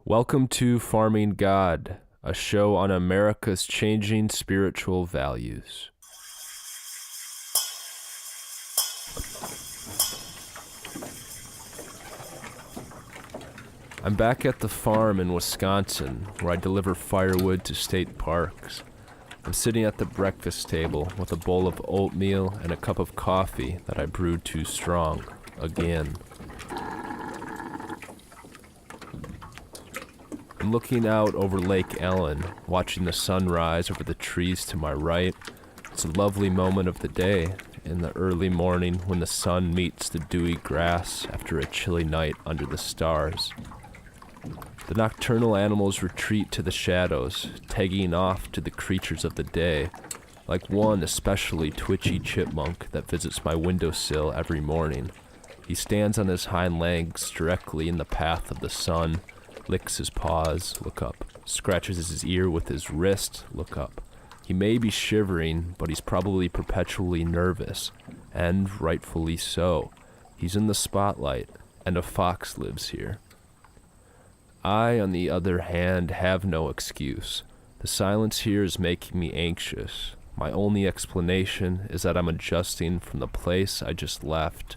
Welcome to Farming God, a show on America's changing spiritual values. I'm back at the farm in Wisconsin, where I deliver firewood to state parks. I'm sitting at the breakfast table with a bowl of oatmeal and a cup of coffee that I brewed too strong, again. I'm looking out over Lake Ellen, watching the sun rise over the trees to my right. It's a lovely moment of the day, in the early morning when the sun meets the dewy grass after a chilly night under the stars. The nocturnal animals retreat to the shadows, tagging off to the creatures of the day, like one especially twitchy chipmunk that visits my windowsill every morning. He stands on his hind legs directly in the path of the sun, licks his paws, look up, scratches his ear with his wrist, look up. He may be shivering, but he's probably perpetually nervous, and rightfully so. He's in the spotlight, and a fox lives here. I, on the other hand, have no excuse. The silence here is making me anxious. My only explanation is that I'm adjusting from the place I just left.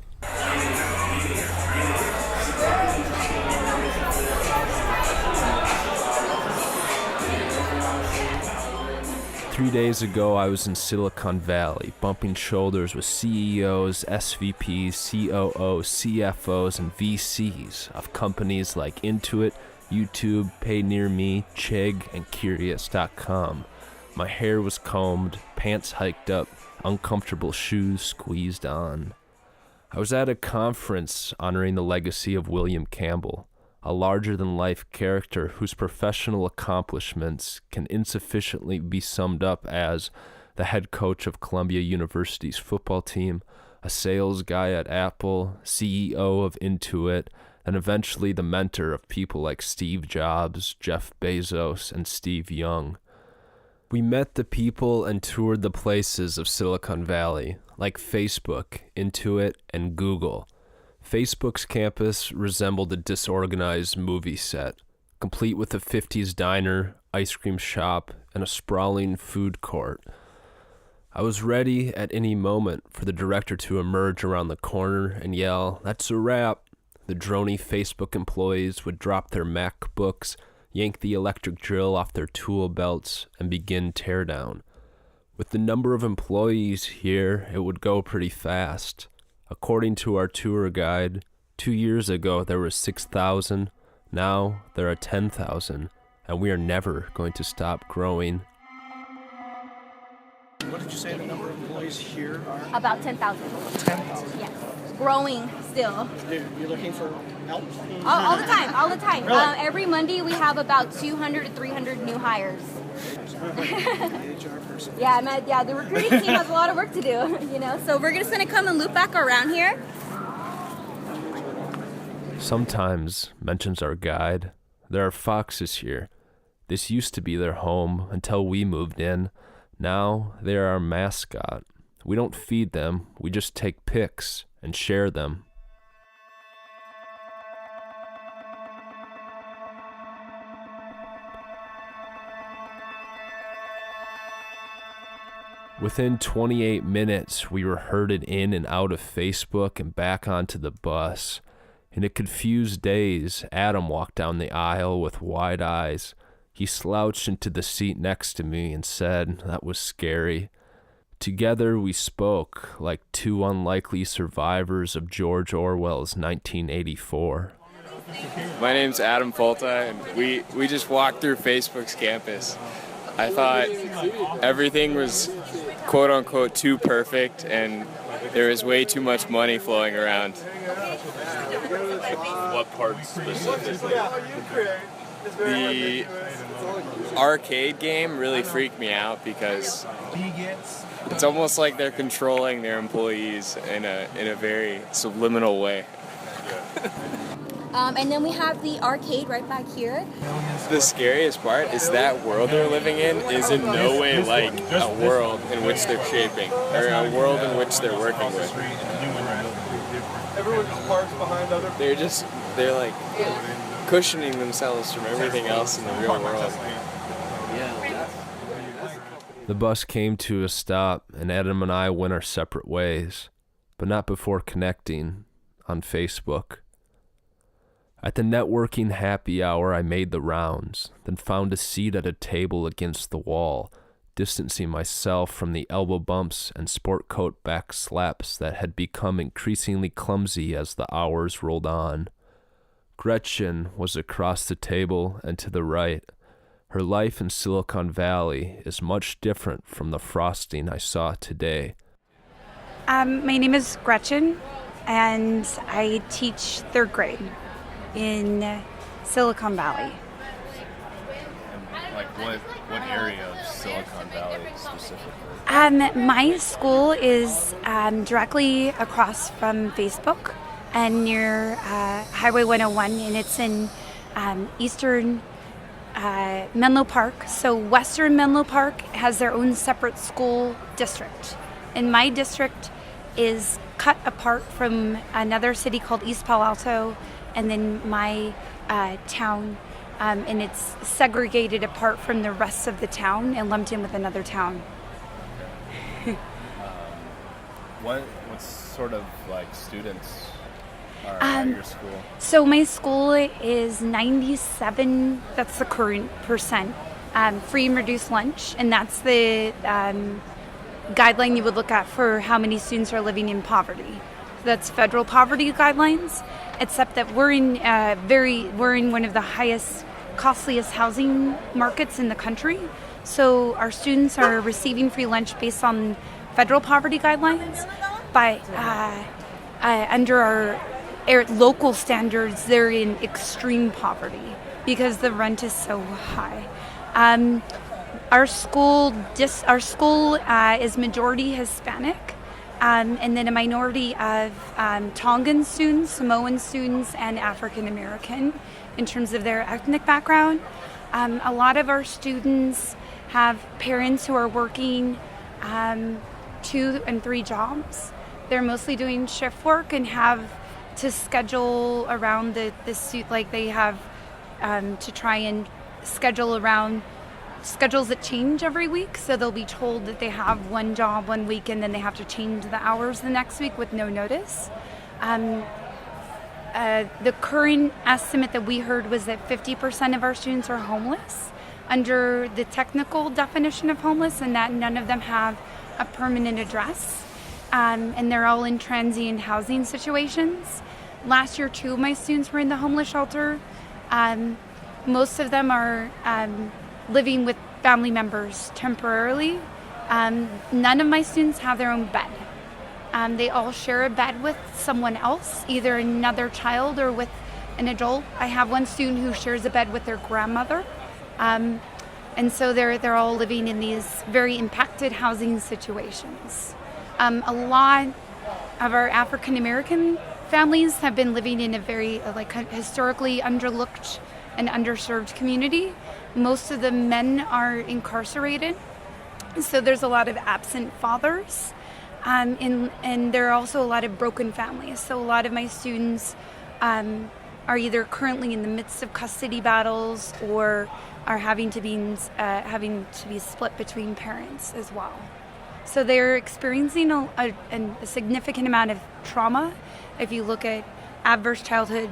3 days ago, I was in Silicon Valley, bumping shoulders with CEOs, SVPs, COOs, CFOs, and VCs of companies like Intuit, YouTube, PayNearMe, Chegg, and Curious.com. My hair was combed, pants hiked up, uncomfortable shoes squeezed on. I was at a conference honoring the legacy of William Campbell, a larger-than-life character whose professional accomplishments can insufficiently be summed up as the head coach of Columbia University's football team, a sales guy at Apple, CEO of Intuit, and eventually the mentor of people like Steve Jobs, Jeff Bezos, and Steve Young. We met the people and toured the places of Silicon Valley, like Facebook, Intuit, and Google. Facebook's campus resembled a disorganized movie set, complete with a 50s diner, ice cream shop, and a sprawling food court. I was ready at any moment for the director to emerge around the corner and yell, "That's a wrap." The drony Facebook employees would drop their MacBooks, yank the electric drill off their tool belts, and begin teardown. With the number of employees here, it would go pretty fast. According to our tour guide, 2 years ago there were 6,000, now there are 10,000, and we are never going to stop growing. What did you say the number of employees here are? About 10,000. 10,000? Yes. Growing still. You're looking for help? All the time. Really? Every Monday we have about 200 to 300 new hires. HR person. Yeah, the recruiting team has a lot of work to do, So we're just going to come and loop back around here. Sometimes, mentions our guide, there are foxes here. This used to be their home until we moved in. Now they are our mascot. We don't feed them, we just take pics and share them. Within 28 minutes, we were herded in and out of Facebook and back onto the bus. In a confused daze, Adam walked down the aisle with wide eyes. He slouched into the seat next to me and said, "That was scary." Together we spoke like two unlikely survivors of George Orwell's 1984. My name's Adam Folta, and we just walked through Facebook's campus. I thought everything was quote-unquote too perfect, and there was way too much money flowing around. What parts specifically? The arcade game really freaked me out because it's almost like they're controlling their employees in a very subliminal way. And then we have the arcade right back here. The scariest part is that world they're living in is in no way like a world in which they're shaping, or a world in which they're working with. Everyone just parks behind other people. They're like cushioning themselves from everything else in the real world. The bus came to a stop, and Adam and I went our separate ways, but not before connecting on Facebook. At the networking happy hour, I made the rounds, then found a seat at a table against the wall, distancing myself from the elbow bumps and sport coat back slaps that had become increasingly clumsy as the hours rolled on. Gretchen was across the table and to the right. Her life in Silicon Valley is much different from the frosting I saw today. My name is Gretchen, and I teach third grade in Silicon Valley. And what area of Silicon Valley specifically? My school is directly across from Facebook and near Highway 101, and it's in eastern Menlo Park. So western Menlo Park has their own separate school district. And my district is cut apart from another city called East Palo Alto, and then my town, and it's segregated apart from the rest of the town and lumped in with another town. What sort of like students are at your school? So my school is 97, that's the current percent, free and reduced lunch, and that's the guideline you would look at for how many students are living in poverty. That's federal poverty guidelines, except that we're in one of the highest, costliest housing markets in the country. So our students are receiving free lunch based on federal poverty guidelines, but under our local standards, they're in extreme poverty because the rent is so high. Our school is majority Hispanic, and then a minority of Tongan students, Samoan students, and African American in terms of their ethnic background. A lot of our students have parents who are working 2 and 3 jobs. They're mostly doing shift work and have to schedule around the suit, like they have to try and schedule around schedules that change every week. So they'll be told that they have one job one week and then they have to change the hours the next week with no notice. The current estimate that we heard was that 50% of our students are homeless under the technical definition of homeless, and that none of them have a permanent address. And they're all in transient housing situations. Last year, 2 of my students were in the homeless shelter. Most of them are living with family members temporarily. None of my students have their own bed. They all share a bed with someone else, either another child or with an adult. I have one student who shares a bed with their grandmother. And so they're all living in these very impacted housing situations. A lot of our African American families have been living in a very historically underlooked and underserved community. Most of the men are incarcerated, so there's a lot of absent fathers, and there are also a lot of broken families. So a lot of my students are either currently in the midst of custody battles or are having to be split between parents as well. So they're experiencing a significant amount of trauma. If you look at adverse childhood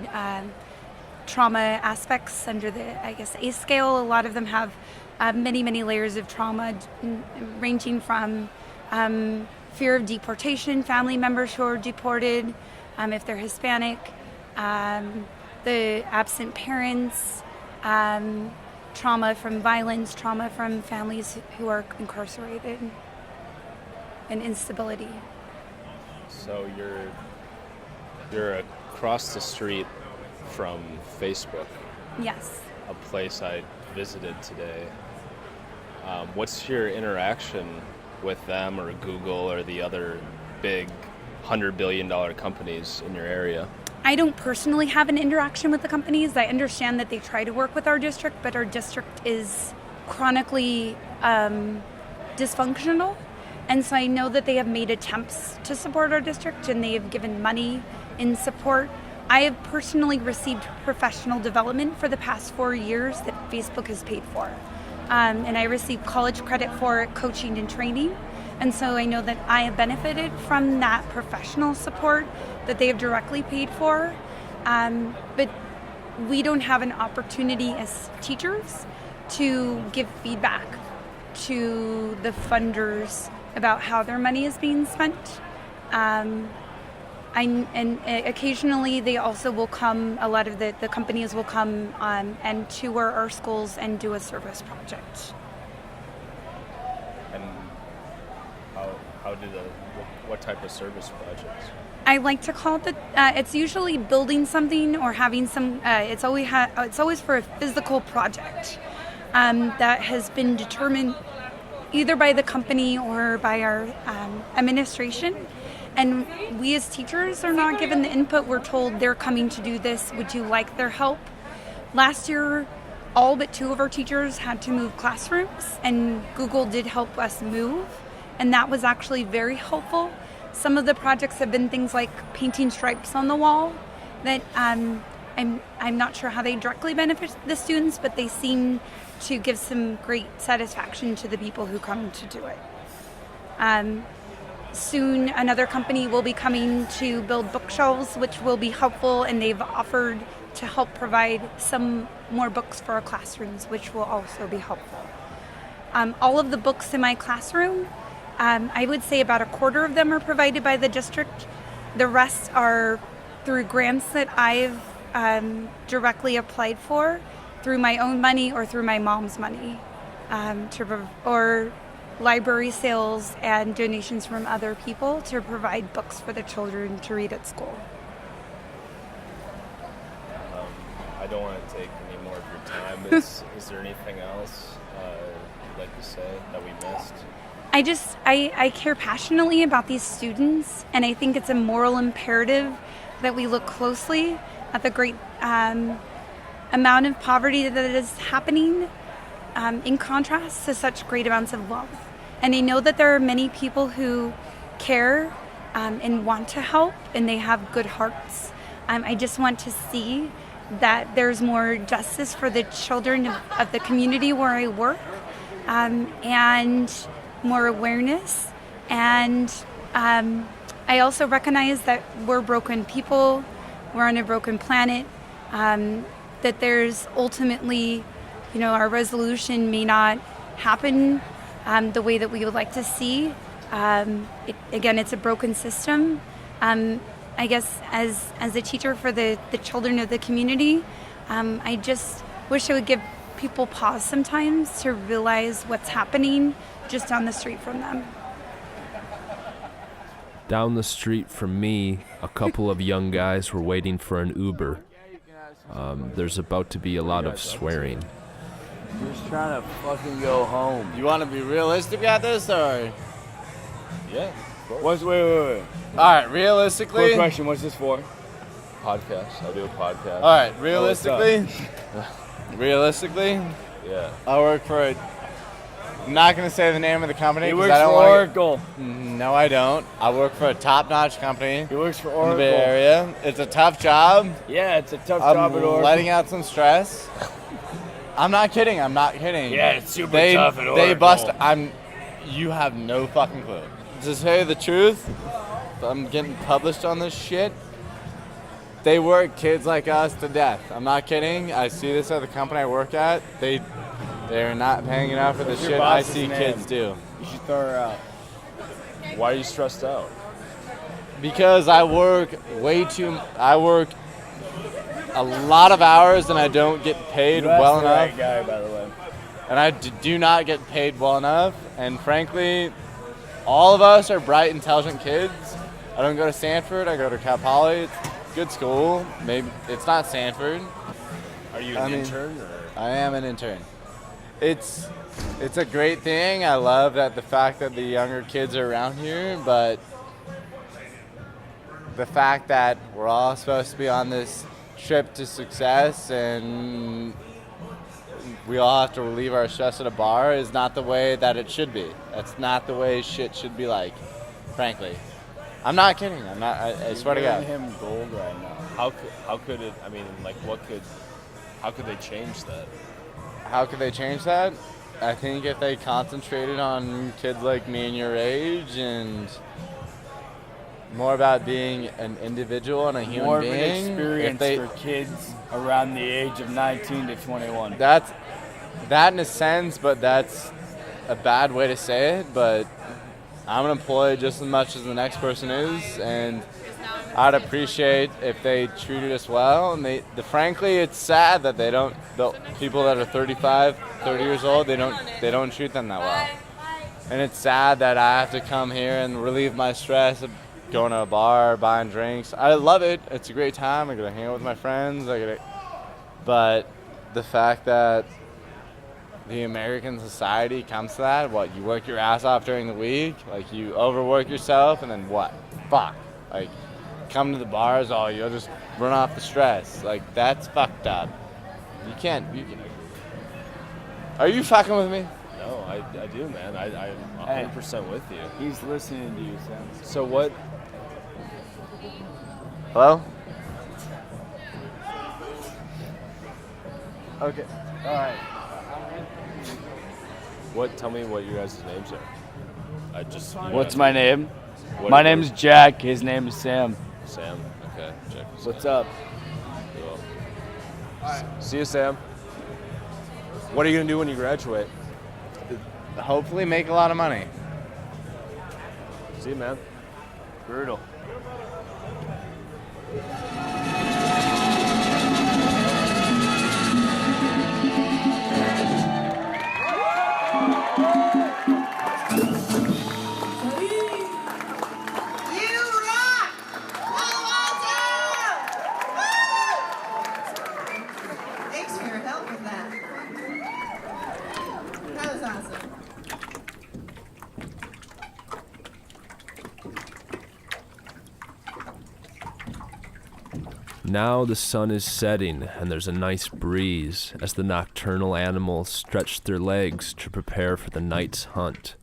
trauma aspects under the, ACE scale, a lot of them have many, many layers of trauma, ranging from fear of deportation, family members who are deported, if they're Hispanic, the absent parents, trauma from violence, trauma from families who are incarcerated, and instability. So you're across the street from Facebook. Yes. A place I visited today. What's your interaction with them or Google or the other big $100 billion companies in your area? I don't personally have an interaction with the companies. I understand that they try to work with our district, but our district is chronically dysfunctional. And so I know that they have made attempts to support our district, and they have given money in support. I have personally received professional development for the past 4 years that Facebook has paid for. And I received college credit for coaching and training. And so I know that I have benefited from that professional support that they have directly paid for. But we don't have an opportunity as teachers to give feedback to the funders about how their money is being spent. And occasionally they also will come, a lot of the companies will come and tour our schools and do a service project. And what type of service projects? I like to call it it's usually building something or having some, it's always for a physical project that has been determined either by the company or by our administration. And we as teachers are not given the input. We're told they're coming to do this. Would you like their help? Last year, all but 2 of our teachers had to move classrooms, and Google did help us move. And that was actually very helpful. Some of the projects have been things like painting stripes on the wall that I'm not sure how they directly benefit the students, but they seem to give some great satisfaction to the people who come to do it. Soon another company will be coming to build bookshelves, which will be helpful, and they've offered to help provide some more books for our classrooms, which will also be helpful. All of the books in my classroom, I would say about a quarter of them are provided by the district. The rest are through grants that I've directly applied for through my own money or through my mom's money, or library sales and donations from other people to provide books for the children to read at school. I don't want to take any more of your time. Is there anything else you'd like to say that we missed? I care passionately about these students, and I think it's a moral imperative that we look closely at the great amount of poverty that is happening in contrast to such great amounts of wealth. And I know that there are many people who care and want to help, and they have good hearts. I just want to see that there's more justice for the children of the community where I work, and more awareness. And I also recognize that we're broken people, we're on a broken planet, that there's ultimately, our resolution may not happen the way that we would like to see. Again, it's a broken system. I guess as a teacher for the children of the community, I just wish I would give people pause sometimes to realize what's happening just down the street from them. Down the street from me, a couple of young guys were waiting for an Uber. There's about to be a lot of swearing. Just trying to fucking go home. You want to be realistic about this, or? Yeah. Wait. All right, realistically. Quick question, what's this for? Podcast. I'll do a podcast. All right, realistically. Realistically, Yeah. I work for I'm not going to say the name of the company. He because works I don't for Oracle. No, I don't. I work for a top-notch company. He works for In Oracle. the Bay Area. It's a tough job. Yeah, it's a tough I'm job at Oracle. letting out some stress. I'm not kidding. Yeah, it's super They tough at Oracle. They bust. You have no fucking clue. To tell you the truth, I'm getting published on this shit. They work kids like us to death. I'm not kidding. I see this at the company I work at. They're not paying enough for the What's your shit I boss's see name? kids do. You should throw her out. Why are you stressed out? Because I work a lot of hours and I don't get paid You asked well the enough. right guy, by the way. And I do not get paid well enough. And frankly, all of us are bright, intelligent kids. I don't go to Stanford. I go to Cal Poly. It's a good school. Maybe it's not Stanford. Are you an intern? Or? I am an intern. It's a great thing. I love that the fact that the younger kids are around here, but the fact that we're all supposed to be on this trip to success and we all have to relieve our stress at a bar is not the way that it should be. That's not the way shit should be like, frankly. I'm not kidding. I swear to God. You're giving him gold right now. how could it? I mean, like, how could they change that? How could they change that? I think if they concentrated on kids like me and your age and more about being an individual and a human More being. of an experience for kids around the age of 19 to 21. That in a sense, but that's a bad way to say it, but I'm employed just as much as the next person is, and I'd appreciate if they treated us well. And frankly, it's sad that the people that are 35, 30 years old, they don't treat them that well. And it's sad that I have to come here and relieve my stress of going to a bar, buying drinks. I love it. It's a great time. I get to hang out with my friends. But the fact that the American society comes to that, what, you work your ass off during the week, like you overwork yourself, and then what? Fuck. Like, come to the bars, you'll just run off the stress. Like, that's fucked up. You can. Are you fucking with me? No, I do, man. I'm 100% with you. He's listening to you, Sam. So what? Hello? Okay. All right. Tell me what your guys' names are. What's my name? My name's Jack. His name is Sam. Sam. Okay. Jack. What's up? Cool. See you, Sam. What are you gonna do when you graduate? Hopefully make a lot of money. See you, man. Brutal. Thanks for your help with that. That was awesome. Now the sun is setting and there's a nice breeze as the nocturnal animals stretch their legs to prepare for the night's hunt.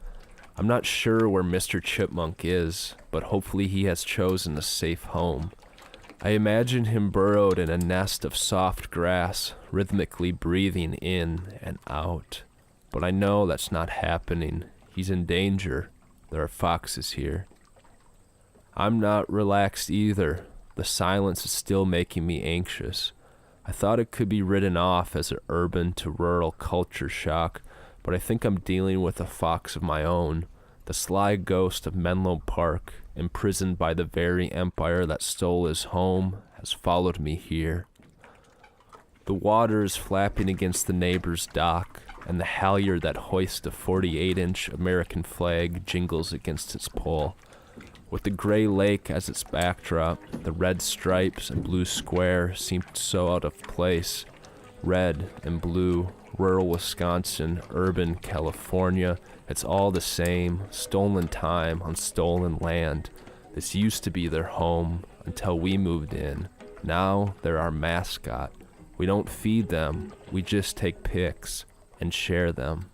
I'm not sure where Mr. Chipmunk is, but hopefully he has chosen a safe home. I imagine him burrowed in a nest of soft grass, rhythmically breathing in and out. But I know that's not happening. He's in danger. There are foxes here. I'm not relaxed either. The silence is still making me anxious. I thought it could be written off as an urban to rural culture shock, but I think I'm dealing with a fox of my own, the sly ghost of Menlo Park, imprisoned by the very empire that stole his home, has followed me here. The water is flapping against the neighbor's dock, and the halyard that hoists a 48-inch American flag jingles against its pole. With the gray lake as its backdrop, the red stripes and blue square seem so out of place. Red and blue, rural Wisconsin, urban California, it's all the same, stolen time on stolen land. This used to be their home until we moved in. Now they're our mascot. We don't feed them, we just take pics and share them.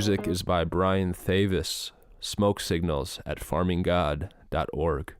Music is by Brian Thavis. Smoke signals at farminggod.org.